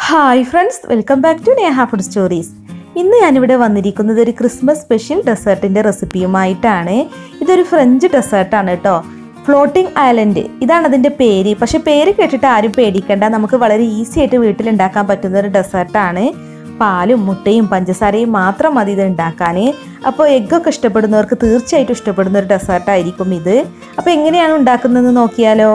Hi friends, welcome back to Neha food stories. ഇന്ന് ഞാനിവിടെ വന്നിരിക്കുന്നത് ഒരു ക്രിസ്മസ് സ്പെഷ്യൽ ഡെസേർട്ടിൻ്റെ റെസിപ്പിയുമായിട്ടാണ്. ഇതൊരു ഫ്രഞ്ച് ഡെസേർട്ടാണ് കേട്ടോ. ഫ്ലോട്ടിംഗ് ഐലൻഡ് ഇതാണ് അതിൻ്റെ പേര്. പക്ഷെ പേര് കേട്ടിട്ട് ആരും പേടിക്കേണ്ട, നമുക്ക് വളരെ ഈസി ആയിട്ട് വീട്ടിലുണ്ടാക്കാൻ പറ്റുന്ന ഒരു ഡെസേർട്ടാണ്. പാലും മുട്ടയും പഞ്ചസാരയും മാത്രം മതി ഇത് ഉണ്ടാക്കാൻ. അപ്പോൾ എഗ്ഗൊക്കെ ഇഷ്ടപ്പെടുന്നവർക്ക് തീർച്ചയായിട്ടും ഇഷ്ടപ്പെടുന്ന ഒരു ഡെസേർട്ടായിരിക്കും ഇത്. അപ്പോൾ എങ്ങനെയാണ് ഉണ്ടാക്കുന്നതെന്ന് നോക്കിയാലോ.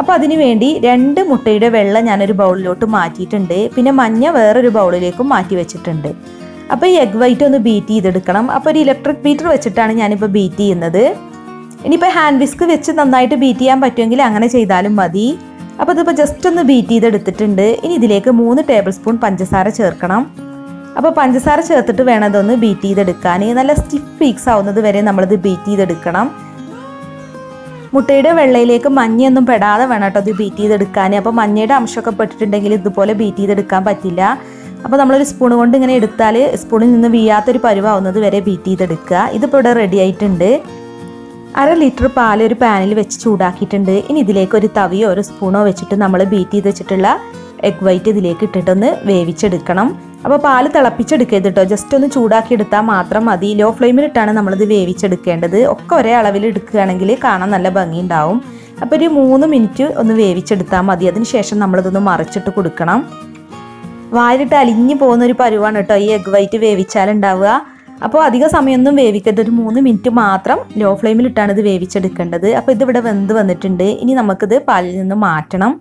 അപ്പോൾ അതിനു വേണ്ടി 2 മുട്ടയുടെ വെള്ള ഞാനൊരു ബൗളിലോട്ട് മാറ്റിയിട്ടുണ്ട്. പിന്നെ മഞ്ഞ വേറൊരു ബൗളിലേക്കും മാറ്റി വെച്ചിട്ടുണ്ട്. അപ്പോൾ ഈ എഗ് വൈറ്റ് ഒന്ന് ബീറ്റ് ചെയ്തെടുക്കണം. അപ്പോൾ ഒരു ഇലക്ട്രിക് ബീറ്റർ വെച്ചിട്ടാണ് ഞാനിപ്പോൾ ബീറ്റ് ചെയ്യുന്നത്. ഇനിയിപ്പോൾ ഹാൻഡ് വിസ്ക് വെച്ച് നന്നായിട്ട് ബീറ്റ് ചെയ്യാൻ പറ്റുമെങ്കിൽ അങ്ങനെ ചെയ്താലും മതി. അപ്പോൾ ഇതിപ്പോൾ ജസ്റ്റ് ഒന്ന് ബീറ്റ് ചെയ്തെടുത്തിട്ടുണ്ട്. ഇനി ഇതിലേക്ക് 3 ടേബിൾ സ്പൂൺ പഞ്ചസാര ചേർക്കണം. അപ്പോൾ പഞ്ചസാര ചേർത്തിട്ട് വേണം ഇതൊന്ന് ബീറ്റ് ചെയ്തെടുക്കാൻ. നല്ല സ്റ്റിഫ് പീക്സ് ആവുന്നത് വരെ നമ്മളിത് ബീറ്റ് ചെയ്തെടുക്കണം. മുട്ടയുടെ വെള്ളയിലേക്ക് മഞ്ഞയൊന്നും പെടാതെ വേണം കേട്ടോ ഇത് ബീറ്റ് ചെയ്തെടുക്കാൻ. അപ്പോൾ മഞ്ഞയുടെ അംശമൊക്കെ പെട്ടിട്ടുണ്ടെങ്കിൽ ഇതുപോലെ ബീറ്റ് ചെയ്തെടുക്കാൻ പറ്റില്ല. അപ്പോൾ നമ്മളൊരു സ്പൂൺ കൊണ്ട് ഇങ്ങനെ എടുത്താൽ സ്പൂണിൽ നിന്ന് വീഴാത്തൊരു പരുവാവുന്നത് വരെ ബീറ്റ് ചെയ്തെടുക്കുക. ഇതിപ്പോൾ ഇവിടെ റെഡി ആയിട്ടുണ്ട്. 1/2 ലിറ്റർ പാൽ ഒരു പാനിൽ വെച്ച് ചൂടാക്കിയിട്ടുണ്ട്. ഇനി ഇതിലേക്ക് ഒരു തവിയോ ഒരു സ്പൂണോ വെച്ചിട്ട് നമ്മൾ ബീറ്റ് ചെയ്ത് വെച്ചിട്ടുള്ള എഗ് വൈറ്റ് ഇതിലേക്ക് ഇട്ടിട്ടൊന്ന് വേവിച്ചെടുക്കണം. അപ്പോൾ പാല് തിളപ്പിച്ചെടുക്കരുത് കേട്ടോ, ജസ്റ്റ് ഒന്ന് ചൂടാക്കി എടുത്താൽ മാത്രം മതി. ലോ ഫ്ലെയിമിലിട്ടാണ് നമ്മളിത് വേവിച്ചെടുക്കേണ്ടത്. ഒക്കെ ഒരേ അളവിൽ എടുക്കുകയാണെങ്കിൽ കാണാൻ നല്ല ഭംഗിയുണ്ടാവും. അപ്പോൾ ഒരു 3 മിനിറ്റ് ഒന്ന് വേവിച്ചെടുത്താൽ മതി. അതിന് ശേഷം നമ്മളിതൊന്ന് മറിച്ചിട്ട് കൊടുക്കണം. വായിലിട്ട് അലിഞ്ഞു പോകുന്നൊരു പരുവാണ് കേട്ടോ ഈ എഗ് വൈറ്റ് വേവിച്ചാലുണ്ടാവുക. അപ്പോൾ അധിക സമയമൊന്നും വേവിക്കരുത്, ഒരു 3 മിനിറ്റ് മാത്രം ലോ ഫ്ലെയിമിലിട്ടാണ് ഇത് വേവിച്ചെടുക്കേണ്ടത്. അപ്പോൾ ഇതിവിടെ വെന്ത് വന്നിട്ടുണ്ട്. ഇനി നമുക്കിത് പാലിൽ നിന്ന് മാറ്റണം.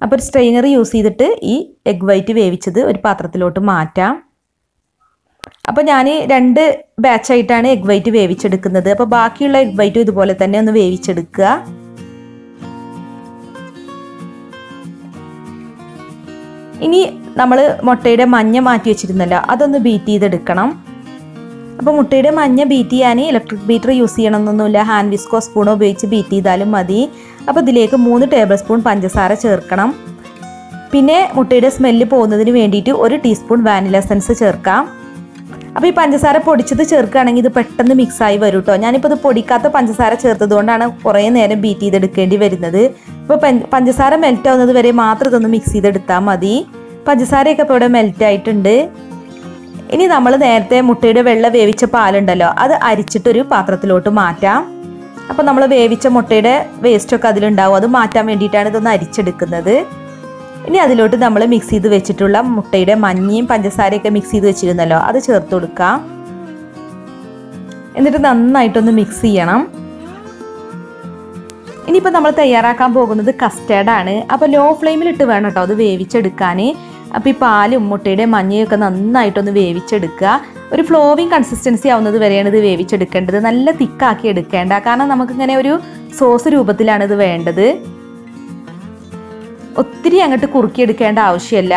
അപ്പോൾ ഒരു സ്ട്രെയിനർ യൂസ് ചെയ്തിട്ട് ഈ എഗ് വൈറ്റ് വേവിച്ചത് ഒരു പാത്രത്തിലോട്ട് മാറ്റാം. അപ്പോൾ ഞാൻ 2 ബാച്ചായിട്ടാണ് എഗ് വൈറ്റ് വേവിച്ചെടുക്കുന്നത്. അപ്പോൾ ബാക്കിയുള്ള എഗ് വൈറ്റും ഇതുപോലെ തന്നെ ഒന്ന് വേവിച്ചെടുക്കുക. ഇനി നമ്മൾ മുട്ടയുടെ മഞ്ഞ മാറ്റി വെച്ചിരുന്നല്ലോ, അതൊന്ന് ബീറ്റ് ചെയ്തെടുക്കണം. അപ്പോൾ മുട്ടയുടെ മഞ്ഞ ബീറ്റ് ചെയ്യാൻ ഇലക്ട്രിക് ബീറ്റർ യൂസ് ചെയ്യണമെന്നൊന്നുമില്ല, ഹാൻഡ് വിസ്കോ സ്പൂണോ ഉപയോഗിച്ച് ബീറ്റ് ചെയ്താലും മതി. അപ്പോൾ ഇതിലേക്ക് 3 ടേബിൾ സ്പൂൺ പഞ്ചസാര ചേർക്കണം. പിന്നെ മുട്ടയുടെ സ്മെല്ല് പോകുന്നതിന് വേണ്ടിയിട്ട് 1 ടീസ്പൂൺ വാനില എസൻസ് ചേർക്കാം. അപ്പോൾ ഈ പഞ്ചസാര പൊടിച്ചത് ചേർക്കുകയാണെങ്കിൽ ഇത് പെട്ടെന്ന് മിക്സായി വരും കേട്ടോ. ഞാനിപ്പോൾ ഇത് പൊടിക്കാത്ത പഞ്ചസാര ചേർത്തതുകൊണ്ടാണ് കുറേ നേരം ബീറ്റ് ചെയ്തെടുക്കേണ്ടി വരുന്നത്. ഇപ്പോൾ പഞ്ചസാര മെൽറ്റ് ആവുന്നത് വരെ മാത്രം ഇതൊന്ന് മിക്സ് ചെയ്തെടുത്താൽ മതി. പഞ്ചസാരയൊക്കെ ഇപ്പോൾ ഇവിടെ മെൽറ്റ് ആയിട്ടുണ്ട്. ഇനി നമ്മൾ നേരത്തെ മുട്ടയുടെ വെള്ള വേവിച്ച പാലുണ്ടല്ലോ, അത് അരിച്ചിട്ടൊരു പാത്രത്തിലോട്ട് മാറ്റാം. അപ്പോൾ നമ്മൾ വേവിച്ച മുട്ടയുടെ വേസ്റ്റൊക്കെ അതിലുണ്ടാവും, അത് മാറ്റാൻ വേണ്ടിയിട്ടാണ് ഇതൊന്ന് അരിച്ചെടുക്കുന്നത്. ഇനി അതിലോട്ട് നമ്മൾ മിക്സ് ചെയ്ത് വെച്ചിട്ടുള്ള മുട്ടയുടെ മഞ്ഞയും പഞ്ചസാരയൊക്കെ മിക്സ് ചെയ്ത് വെച്ചിരുന്നല്ലോ, അത് ചേർത്ത് കൊടുക്കാം. എന്നിട്ട് നന്നായിട്ടൊന്ന് മിക്സ് ചെയ്യണം. ഇനിയിപ്പോൾ നമ്മൾ തയ്യാറാക്കാൻ പോകുന്നത് കസ്റ്റാർഡാണ്. അപ്പോൾ ലോ ഫ്ലെയിമിലിട്ട് വേണം കേട്ടോ അത് വേവിച്ചെടുക്കാൻ. അപ്പോൾ ഈ പാലും മുട്ടയുടെ മഞ്ഞയൊക്കെ നന്നായിട്ടൊന്ന് വേവിച്ചെടുക്കുക. ഒരു ഫ്ലോവിങ് കൺസിസ്റ്റൻസി ആവുന്നത് വരെയാണ് ഇത് വേവിച്ചെടുക്കേണ്ടത്. നല്ല തിക്കാക്കി എടുക്കേണ്ട, കാരണം നമുക്കിങ്ങനെ ഒരു സോസ് രൂപത്തിലാണ് ഇത് വേണ്ടത്. ഒത്തിരി അങ്ങോട്ട് കുറുക്കിയെടുക്കേണ്ട ആവശ്യമില്ല.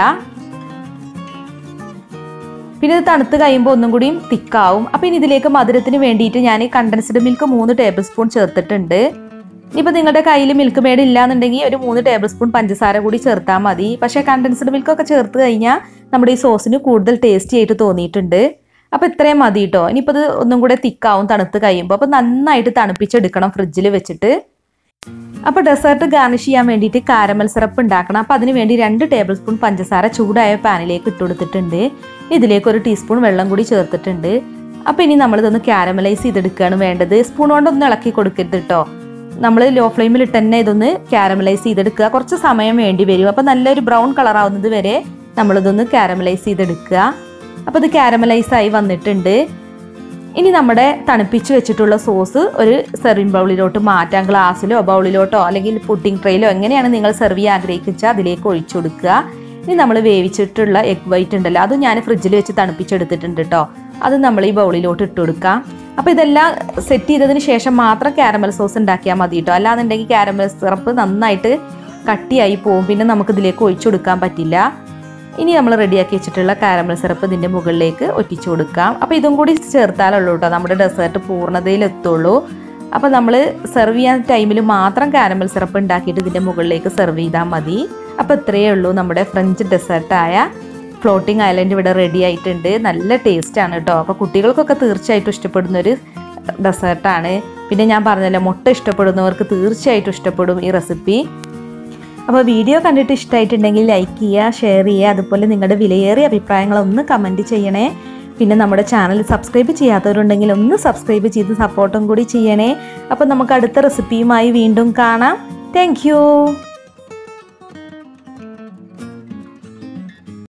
പിന്നെ ഇത് തണുത്ത് കഴിയുമ്പോൾ ഒന്നും കൂടിയും തിക്കാവും. അപ്പോൾ ഇനി ഇതിലേക്ക് മധുരത്തിന് വേണ്ടിയിട്ട് ഞാൻ കണ്ടൻസ്ഡ് മിൽക്ക് 3 ടേബിൾ സ്പൂൺ ചേർത്തിട്ടുണ്ട്. ഇനിയിപ്പോൾ നിങ്ങളുടെ കയ്യിൽ മിൽക്ക് മെയ്ഡ് ഇല്ലാന്നുണ്ടെങ്കിൽ ഒരു 3 ടേബിൾ സ്പൂൺ പഞ്ചസാര കൂടി ചേർത്താൽ മതി. പക്ഷേ കണ്ടൻസ്ഡ് മിൽക്കൊക്കെ ചേർത്ത് കഴിഞ്ഞാൽ നമ്മുടെ ഈ സോസിന് കൂടുതൽ ടേസ്റ്റി ആയിട്ട് തോന്നിയിട്ടുണ്ട്. അപ്പോൾ ഇത്രയും മതി കേട്ടോ. ഇനിയിപ്പോൾ ഇത് ഒന്നും കൂടെ തിക്കാവും തണുത്ത് കഴിയുമ്പോൾ. അപ്പോൾ നന്നായിട്ട് തണുപ്പിച്ചെടുക്കണം ഫ്രിഡ്ജിൽ വെച്ചിട്ട്. അപ്പോൾ ഡെസേർട്ട് ഗാർണിഷ് ചെയ്യാൻ വേണ്ടിയിട്ട് കാരമൽ സിറപ്പ് ഉണ്ടാക്കണം. അപ്പോൾ അതിന് വേണ്ടി 2 ടേബിൾ സ്പൂൺ പഞ്ചസാര ചൂടായ പാനിലേക്ക് ഇട്ട് കൊടുത്തിട്ടുണ്ട്. ഇതിലേക്ക് 1 ടീസ്പൂൺ വെള്ളം കൂടി ചേർത്തിട്ടുണ്ട്. അപ്പോൾ ഇനി നമ്മളിതൊന്ന് കാരമലൈസ് ചെയ്തെടുക്കുകയാണ് വേണ്ടത്. സ്പൂൺ കൊണ്ടൊന്നും ഇളക്കി കൊടുക്കരുത് കേട്ടോ. നമ്മൾ ലോ ഫ്ലെയിമിൽ തന്നെ ഇതൊന്ന് കാരമലൈസ് ചെയ്തെടുക്കുക. കുറച്ച് സമയം വേണ്ടി വരും. അപ്പോൾ നല്ലൊരു ബ്രൗൺ കളർ ആവുന്നത് വരെ നമ്മളിതൊന്ന് കാരമലൈസ് ചെയ്തെടുക്കുക. അപ്പോൾ ഇത് കാരമലൈസായി വന്നിട്ടുണ്ട്. ഇനി നമ്മുടെ തണുപ്പിച്ച് വെച്ചിട്ടുള്ള സോസ് ഒരു സെർവിങ് ബൗളിലോട്ട് മാറ്റാം. ഗ്ലാസ്സിലോ ബൗളിലോട്ടോ അല്ലെങ്കിൽ പുഡിംഗ് ട്രേയിലോ എങ്ങനെയാണ് നിങ്ങൾ സെർവ് ചെയ്യാൻ ആഗ്രഹിച്ചാൽ അതിലേക്ക് ഒഴിച്ചു കൊടുക്കുക. ഇനി നമ്മൾ വേവിച്ചിട്ടുള്ള എഗ് വൈറ്റ് ഉണ്ടല്ലോ, അത് ഞാൻ ഫ്രിഡ്ജിൽ വെച്ച് തണുപ്പിച്ചെടുത്തിട്ടുണ്ട് കേട്ടോ. അത് നമ്മൾ ഈ ബൗളിലോട്ട് ഇട്ട് കൊടുക്കാം. അപ്പോൾ ഇതെല്ലാം സെറ്റ് ചെയ്തതിന് ശേഷം മാത്രം കാരമൽ സോസ് ഉണ്ടാക്കിയാൽ മതി കേട്ടോ. അല്ലാന്നുണ്ടെങ്കിൽ കാരമൽ സിറപ്പ് നന്നായിട്ട് കട്ടിയായി പോകും, പിന്നെ നമുക്കിതിലേക്ക് ഒഴിച്ചു കൊടുക്കാൻ പറ്റില്ല. ഇനി നമ്മൾ റെഡിയാക്കി വെച്ചിട്ടുള്ള കാരമൽ സിറപ്പ് ഇതിൻ്റെ മുകളിലേക്ക് ഒറ്റിച്ചു കൊടുക്കാം. അപ്പോൾ ഇതും കൂടി ചേർത്താലുള്ളൂ കേട്ടോ നമ്മുടെ ഡെസേർട്ട് പൂർണ്ണതയിലെത്തുള്ളൂ. അപ്പോൾ നമ്മൾ സെർവ് ചെയ്യാൻ ടൈമിൽ മാത്രം കാരമൽ സിറപ്പ് ഉണ്ടാക്കിയിട്ട് ഇതിൻ്റെ മുകളിലേക്ക് സെർവ് ചെയ്താൽ മതി. അപ്പോൾ ഇത്രയേ ഉള്ളൂ നമ്മുടെ ഫ്രഞ്ച് ഡെസേർട്ടായ ഫ്ലോട്ടിംഗ് ഐലൻഡ് ഇവിടെ റെഡി ആയിട്ടുണ്ട്. നല്ല ടേസ്റ്റാണ് കേട്ടോ. അപ്പോൾ കുട്ടികൾക്കൊക്കെ തീർച്ചയായിട്ടും ഇഷ്ടപ്പെടുന്നൊരു ഡെസേർട്ടാണ്. പിന്നെ ഞാൻ പറഞ്ഞല്ലോ, മുട്ട ഇഷ്ടപ്പെടുന്നവർക്ക് തീർച്ചയായിട്ടും ഇഷ്ടപ്പെടും ഈ റെസിപ്പി. അപ്പോൾ വീഡിയോ കണ്ടിട്ട് ഇഷ്ടമായിട്ടുണ്ടെങ്കിൽ ലൈക്ക് ചെയ്യുക, ഷെയർ ചെയ്യുക, അതുപോലെ നിങ്ങളുടെ വിലയേറിയ അഭിപ്രായങ്ങളൊന്ന് കമൻറ്റ് ചെയ്യണേ. പിന്നെ നമ്മുടെ ചാനൽ സബ്സ്ക്രൈബ് ചെയ്യാത്തവരുണ്ടെങ്കിൽ ഒന്ന് സബ്സ്ക്രൈബ് ചെയ്ത് സപ്പോർട്ടും കൂടി ചെയ്യണേ. അപ്പോൾ നമുക്ക് അടുത്ത റെസിപ്പിയുമായി വീണ്ടും കാണാം. താങ്ക്